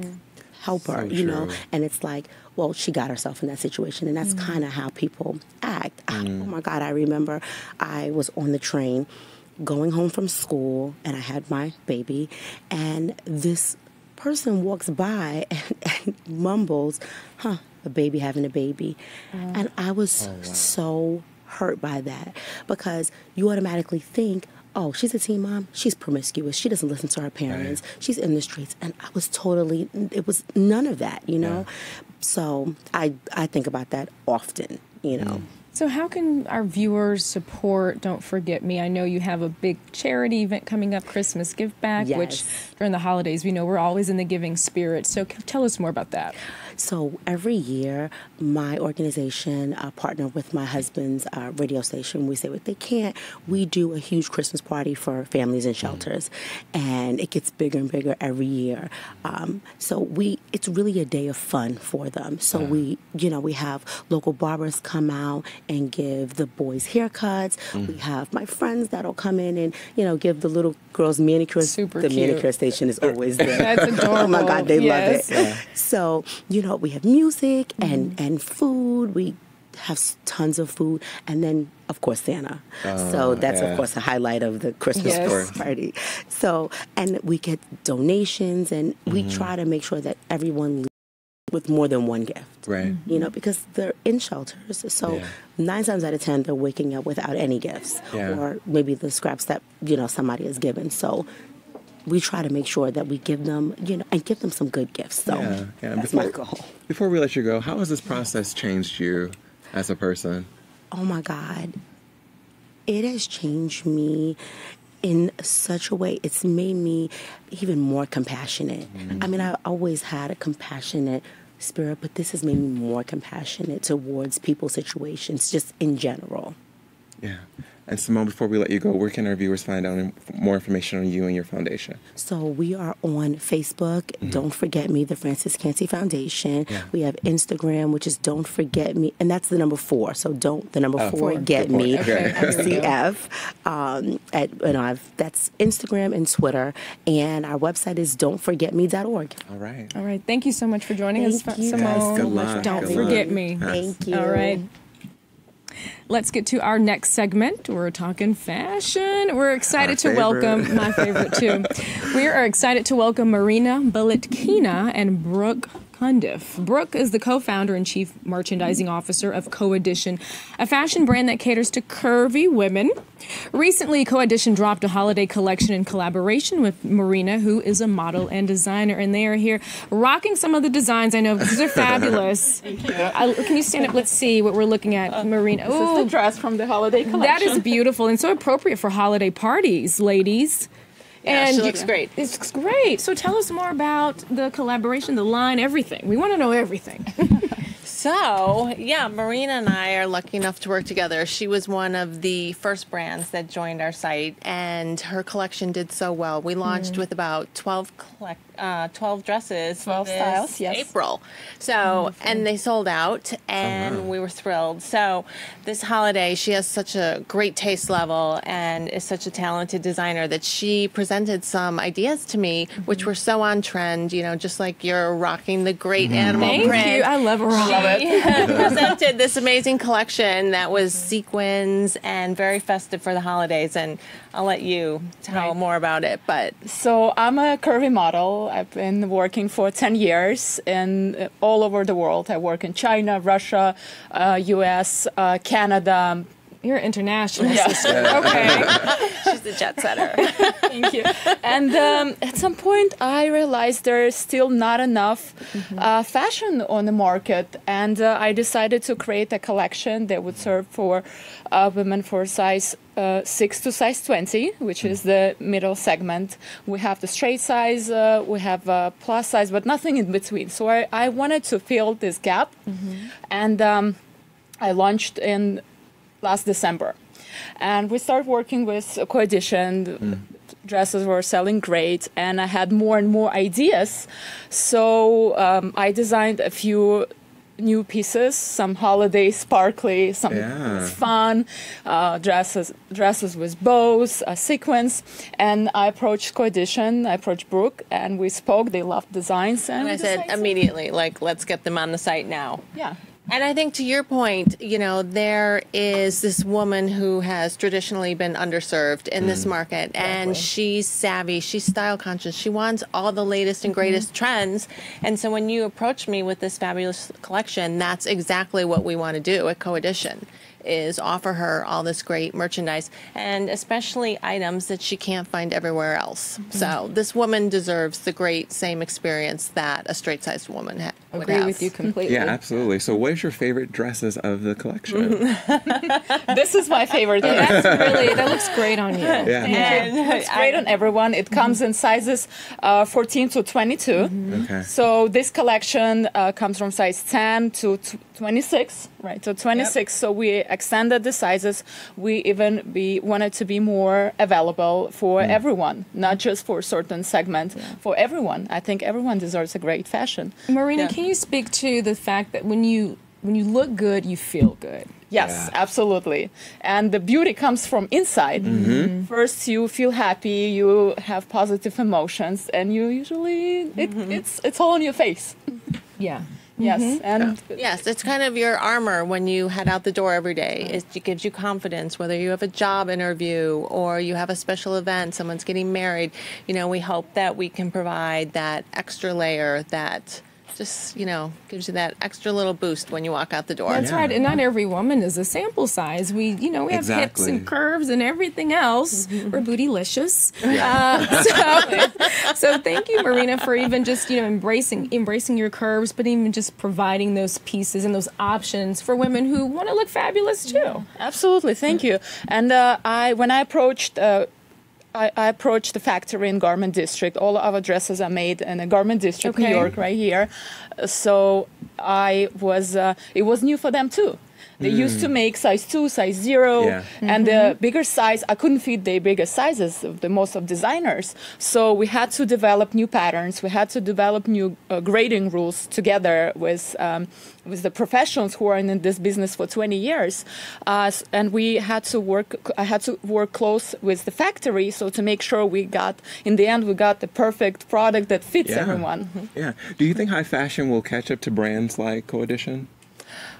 help her, you know? And it's like, well, she got herself in that situation. And that's kind of how people act. Oh, my God, I remember I was on the train going home from school, and I had my baby, and this person walks by and mumbles, a baby having a baby. And I was so hurt by that, because you automatically think, oh, she's a teen mom, she's promiscuous, she doesn't listen to her parents, she's in the streets. And I was it was none of that, you know? So I think about that often, you know? So how can our viewers support Don't Forget Me? I know you have a big charity event coming up, Christmas Give Back, which during the holidays, we know we're always in the giving spirit. So tell us more about that. So every year, my organization, partner with my husband's radio station, We Say What They Can't, we do a huge Christmas party for families in shelters. And it gets bigger and bigger every year. So it's really a day of fun for them. So we have local barbers come out and give the boys haircuts. We have my friends that'll come in and, you know, give the little girls manicures. Super the cute. manicure station is always there. That's adorable. Oh my God, they love it. Yeah. So, you know, we have music and food. We have tons of food. And then, of course, Santa. So that's, of course, a highlight of the Christmas party. So, and we get donations, and we try to make sure that everyone leaves with more than one gift. Right. You know, because they're in shelters. So 9 times out of 10, they're waking up without any gifts. Or maybe the scraps that, you know, somebody has given. So we try to make sure that we give them, you know, and give them some good gifts. So that's my goal. Before we let you go, how has this process changed you as a person? Oh my God. It has changed me in such a way. It's made me even more compassionate. I mean, I always had a compassionate spirit, but this has made me more compassionate towards people's situations, just in general. Yeah. And Simone, before we let you go, where can our viewers find out more information on you and your foundation? So we are on Facebook. Don't Forget Me, the Francis Canty Foundation. We have Instagram, which is Don't Forget Me, and that's the number 4. So don't, the number 4, get me, FCF. That's Instagram and Twitter. And our website is don'tforgetme.org. All right. All right. Thank you so much for joining us, Simone. Guys, good luck. Don't forget me. Thank you. All right. Let's get to our next segment. We're talking fashion. We're excited to welcome, my favorite too. We are excited to welcome Marina, Bulatkina, and Brooke Cundiff. Brooke is the co-founder and chief merchandising officer of Co-Edition, a fashion brand that caters to curvy women. Recently, Co-Edition dropped a holiday collection in collaboration with Marina, who is a model and designer, and they are here rocking some of the designs. I know because they're fabulous. Thank you. Can you stand up? Let's see what we're looking at, Marina. This is the dress from the holiday collection. That is beautiful and so appropriate for holiday parties, ladies. Yeah, and she looks great. It's great. So tell us more about the collaboration, the line, everything. We want to know everything. So, yeah, Marina and I are lucky enough to work together. She was one of the first brands that joined our site, and her collection did so well. We launched with about 12 dresses, 12 styles, yes. April. So, and they sold out, and we were thrilled. So, this holiday, she has such a great taste level and is such a talented designer that she presented some ideas to me, which were so on trend, you know, just like you're rocking the great animal print. Thank you. I love her. presented this amazing collection that was sequins and very festive for the holidays. And I'll let you tell more about it. But so I'm a curvy model. I've been working for 10 years in all over the world. I work in China, Russia, U.S., Canada. You're international, Yeah. sister. Okay. She's the jet setter. Thank you. And at some point, I realized there's still not enough fashion on the market. And I decided to create a collection that would serve for women for size 6 to size 20, which is the middle segment. We have the straight size, we have plus size, but nothing in between. So I wanted to fill this gap. And I launched in last December. And we started working with co-edition. Dresses were selling great, and I had more and more ideas. So I designed a few new pieces, some holiday sparkly, some fun dresses with bows, sequins. And I approached co-edition, I approached Brooke, and we spoke. They loved designs. And I said immediately, like, let's get them on the site now. Yeah. And I think to your point, you know, there is this woman who has traditionally been underserved in this market, and she's savvy, she's style conscious, she wants all the latest and greatest trends. And so when you approached me with this fabulous collection, that's exactly what we want to do at Co-Edition, is offer her all this great merchandise, and especially items that she can't find everywhere else. So this woman deserves the great same experience that a straight-sized woman would Agree have. with you completely. Yeah, absolutely. So what is your favorite dresses of the collection? This is my favorite. That looks great on you. Yeah. And it's great on everyone. It comes in sizes 14 to 22. Okay. So this collection comes from size 10 to 26, right? So 26. So we extended the sizes. We wanted to be more available for everyone, not just for a certain segment, for everyone. I think everyone deserves a great fashion. Marina, can you speak to the fact that when you look good, you feel good? Yes, absolutely. And the beauty comes from inside. First, you feel happy, you have positive emotions, and you usually, it's all on your face. Yeah. Yes, and yes, it's kind of your armor when you head out the door every day. It gives you confidence, whether you have a job interview or you have a special event, someone's getting married. You know, we hope that we can provide that extra layer that just, you know, gives you that extra little boost when you walk out the door. That's right. And not every woman is a sample size. We have hips and curves and everything else. We're bootylicious. So thank you, Marina, for even just, embracing your curves, but even just providing those pieces and those options for women who want to look fabulous too. Absolutely. Thank you. And when I approached I approached the factory in Garment District. All of our dresses are made in a Garment District, New York, right here. So it was new for them too. They used to make size 2, size 0, and the bigger size, I couldn't fit the bigger sizes of the most of designers. So we had to develop new patterns. We had to develop new grading rules together with the professionals who are in this business for 20 years. And I had to work close with the factory so to make sure in the end, we got the perfect product that fits everyone. Yeah. Do you think high fashion will catch up to brands like Co-Edition?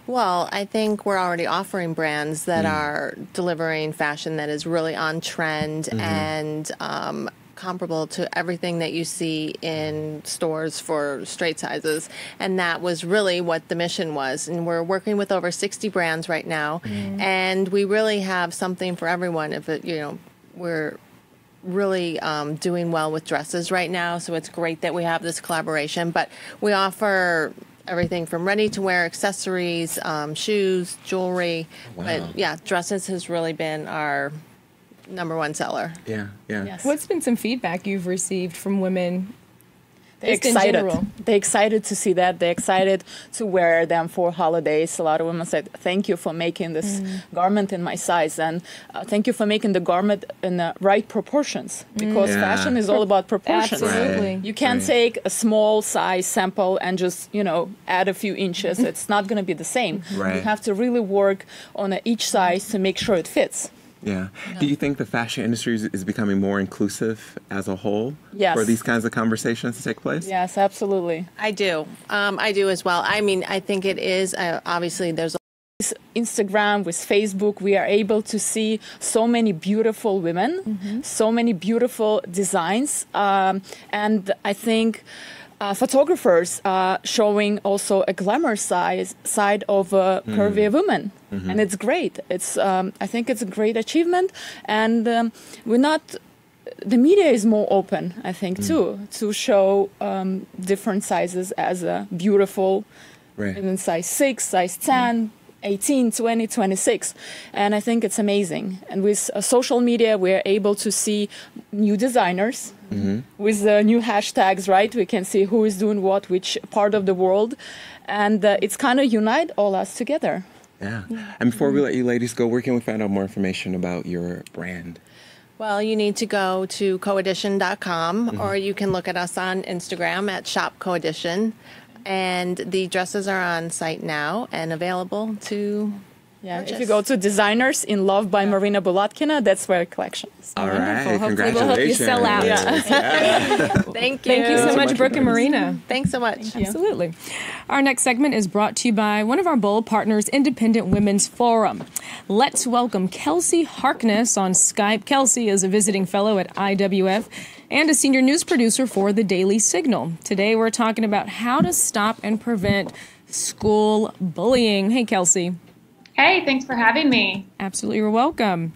Well, I think we're already offering brands that are delivering fashion that is really on trend and comparable to everything that you see in stores for straight sizes. And that was really what the mission was. And we're working with over 60 brands right now. And we really have something for everyone. We're really doing well with dresses right now. So it's great that we have this collaboration. But we offer everything from ready-to-wear accessories, shoes, jewelry. Wow. But yeah, dresses has really been our #1 seller. Yeah. Yes. What's been some feedback you've received from women? They're excited. They're excited to see that. They're excited to wear them for holidays. A lot of women said, thank you for making this garment in my size. And thank you for making the garment in the right proportions. Because fashion is all about proportions. Absolutely. You can't take a small size sample and just, add a few inches. It's not going to be the same. Right. You have to really work on each size to make sure it fits. Yeah. Do you think the fashion industry is becoming more inclusive as a whole Yes. for these kinds of conversations to take place? Yes, absolutely. I do. I do as well. I mean, I think it is, obviously, there's Instagram, with Facebook, we are able to see so many beautiful women, so many beautiful designs. And I think photographers are showing also a glamour side of a curvy woman. And it's great. It's I think it's a great achievement. And the media is more open, I think, too, to show different sizes as a beautiful, even size 6, size 10, 18, 20, 26. And I think it's amazing. And with social media, we're able to see new designers with new hashtags, right? We can see who is doing what, which part of the world. And it's kind of unite all us together. Yeah. And before we let you ladies go, where can we find out more information about your brand? Well, you need to go to coedition.com or you can look at us on Instagram at Shop Coedition. And the dresses are on site now and available to purchase. If you go to Designers in Love by Marina Bulatkina, that's where the collection is. All right, Hopefully we'll help you sell out. Thank you. Thank you so much, Brooke and Marina. Thanks so much. Absolutely. Our next segment is brought to you by one of our bold partners, Independent Women's Forum. Let's welcome Kelsey Harkness on Skype. Kelsey is a visiting fellow at IWF and a senior news producer for the Daily Signal. Today we're talking about how to stop and prevent school bullying. Hey, Kelsey. Hey, thanks for having me. Absolutely, you're welcome.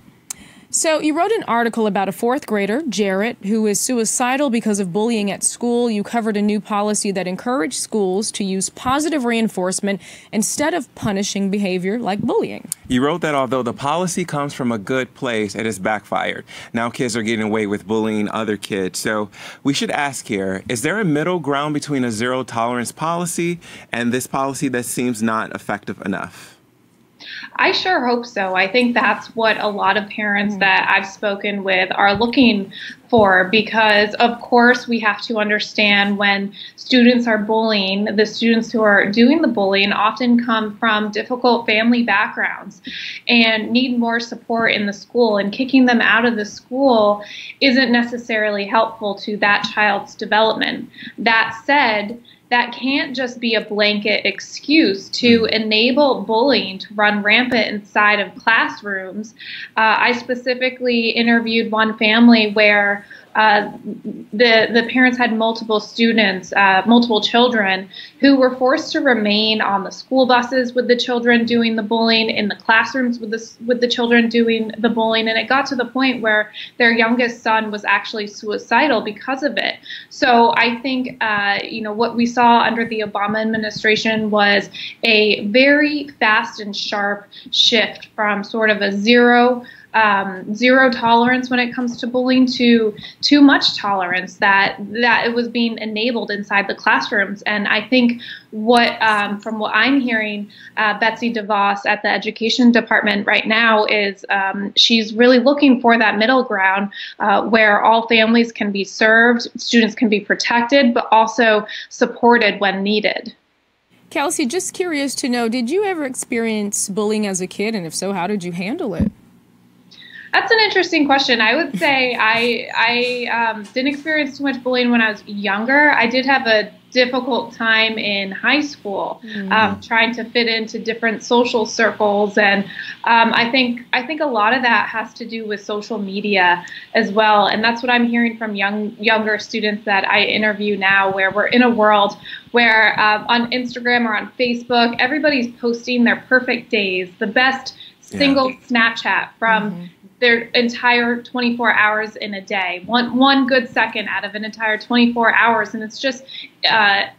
So you wrote an article about a fourth grader, Jarrett, who is suicidal because of bullying at school. You covered a new policy that encouraged schools to use positive reinforcement instead of punishing behavior like bullying. You wrote that although the policy comes from a good place, it has backfired. Now kids are getting away with bullying other kids. So we should ask here, is there a middle ground between a zero tolerance policy and this policy that seems not effective enough? I sure hope so. I think that's what a lot of parents that I've spoken with are looking for, because of course we have to understand when students are bullying, the students who are doing the bullying often come from difficult family backgrounds and need more support in the school, and kicking them out of the school isn't necessarily helpful to that child's development. That said, that can't just be a blanket excuse to enable bullying to run rampant inside of classrooms. I specifically interviewed one family where the parents had multiple students, multiple children, who were forced to remain on the school buses with the children doing the bullying, in the classrooms with the children doing the bullying, and it got to the point where their youngest son was actually suicidal because of it. So I think what we saw under the Obama administration was a very fast and sharp shift from sort of a zero tolerance when it comes to bullying to too much tolerance, that it was being enabled inside the classrooms. And I think from what I'm hearing, Betsy DeVos at the education department right now is she's really looking for that middle ground where all families can be served, students can be protected, but also supported when needed. Kelsey, just curious to know, did you ever experience bullying as a kid? And if so, how did you handle it? That's an interesting question. I would say I didn't experience too much bullying when I was younger. I did have a difficult time in high school, trying to fit into different social circles, and I think a lot of that has to do with social media as well. And that's what I'm hearing from younger students that I interview now, where we're in a world where on Instagram or on Facebook, everybody's posting their perfect days, the best single Snapchat from their entire 24 hours in a day, one good second out of an entire 24 hours. And it's just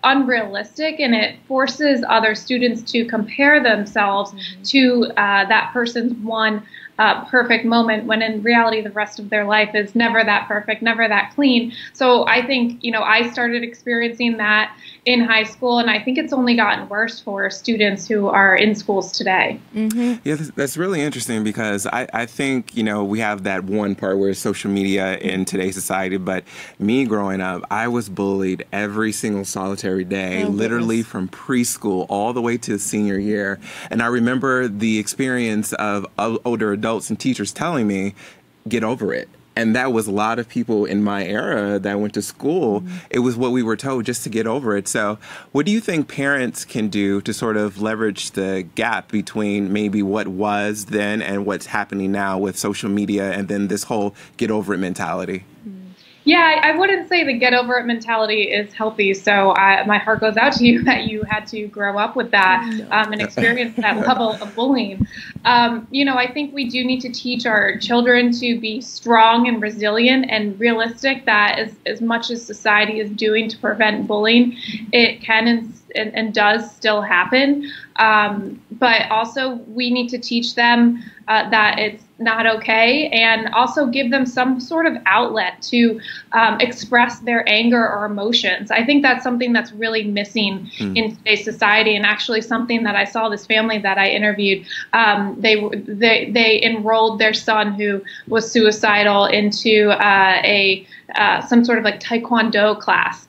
unrealistic, and it forces other students to compare themselves to that person's one perfect moment, when in reality the rest of their life is never that perfect, never that clean. So I think, I started experiencing that in high school, and I think it's only gotten worse for students who are in schools today. Yeah, that's really interesting, because I think, we have that one part where it's social media in today's society, but me growing up, I was bullied every single solitary day, literally from preschool all the way to senior year. And I remember the experience of older adults adults and teachers telling me, get over it. And that was a lot of people in my era that went to school. It was what we were told, just to get over it. So what do you think parents can do to sort of leverage the gap between maybe what was then and what's happening now with social media and then this whole get over it mentality? Yeah, I wouldn't say the get over it mentality is healthy. So my heart goes out to you that you had to grow up with that and experience that level of bullying. I think we do need to teach our children to be strong and resilient and realistic, that as much as society is doing to prevent bullying, it can and does still happen. But also we need to teach them that it's not okay, and also give them some sort of outlet to express their anger or emotions. I think that's something that's really missing in today's society, and actually something that I saw this family that I interviewed. They enrolled their son who was suicidal into some sort of like Taekwondo class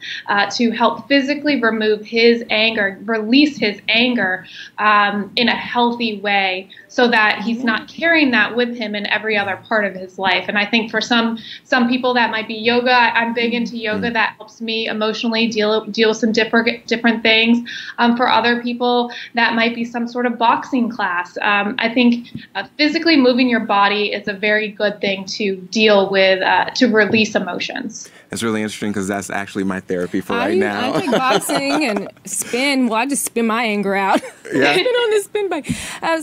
to help physically remove his anger, release his anger in a healthy way, so that he's not carrying that with him in every other part of his life. And I think for some people that might be yoga. I'm big into yoga. That helps me emotionally deal with some different things. For other people, that might be some sort of boxing class. I think physically moving your body is a very good thing to deal with, to release emotions. It's really interesting because that's actually my therapy for right now. I take boxing and spin. Well, I just spin my anger out. Yeah. I've been on this spin bike.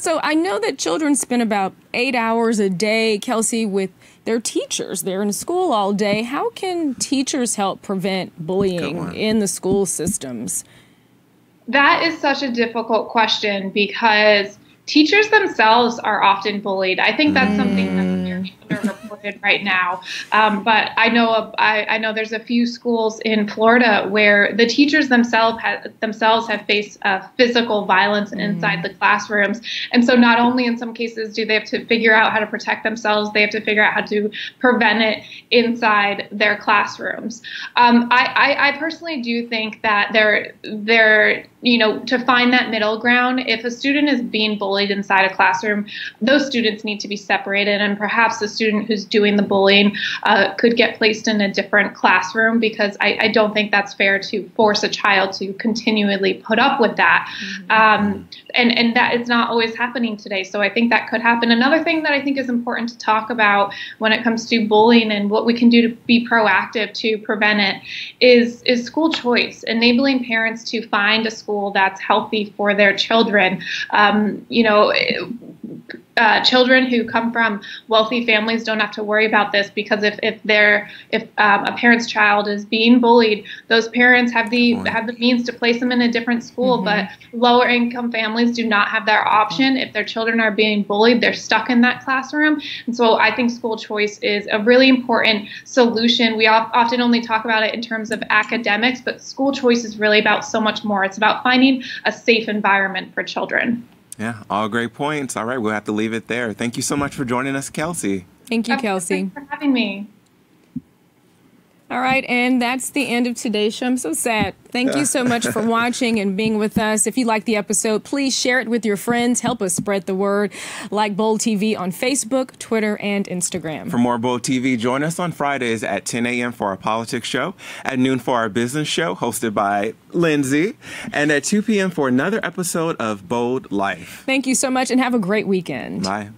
So I know that children spend about 8 hours a day, Kelsey, with their teachers. They're in school all day. How can teachers help prevent bullying in the school systems? That is such a difficult question because teachers themselves are often bullied. I think that's something that's very underreported right now. But I know there's a few schools in Florida where the teachers themselves have faced physical violence inside the classrooms. And so not only in some cases do they have to figure out how to protect themselves, they have to figure out how to prevent it inside their classrooms. I personally do think that they're to find that middle ground. If a student is being bullied inside a classroom, those students need to be separated, and perhaps the student who's doing the bullying could get placed in a different classroom, because I don't think that's fair to force a child to continually put up with that. And that is not always happening today. So I think that could happen. Another thing that I think is important to talk about when it comes to bullying and what we can do to be proactive to prevent it is school choice, enabling parents to find a school that's healthy for their children. Children who come from wealthy families don't have to worry about this, because if a parent's child is being bullied, those parents have the means to place them in a different school. But lower income families do not have that option. If their children are being bullied, they're stuck in that classroom. And so I think school choice is a really important solution. We often only talk about it in terms of academics, but school choice is really about so much more. It's about finding a safe environment for children. Yeah, all great points. All right, we'll have to leave it there. Thank you so much for joining us, Kelsey. Thank you, Kelsey. Thanks for having me. All right, and that's the end of today's show. I'm so sad. Thank you so much for watching and being with us. If you liked the episode, please share it with your friends. Help us spread the word. Like Bold TV on Facebook, Twitter, and Instagram. For more Bold TV, join us on Fridays at 10 a.m. for our politics show, at noon for our business show hosted by Lyndsay, and at 2 p.m. for another episode of Bold Life. Thank you so much and have a great weekend. Bye.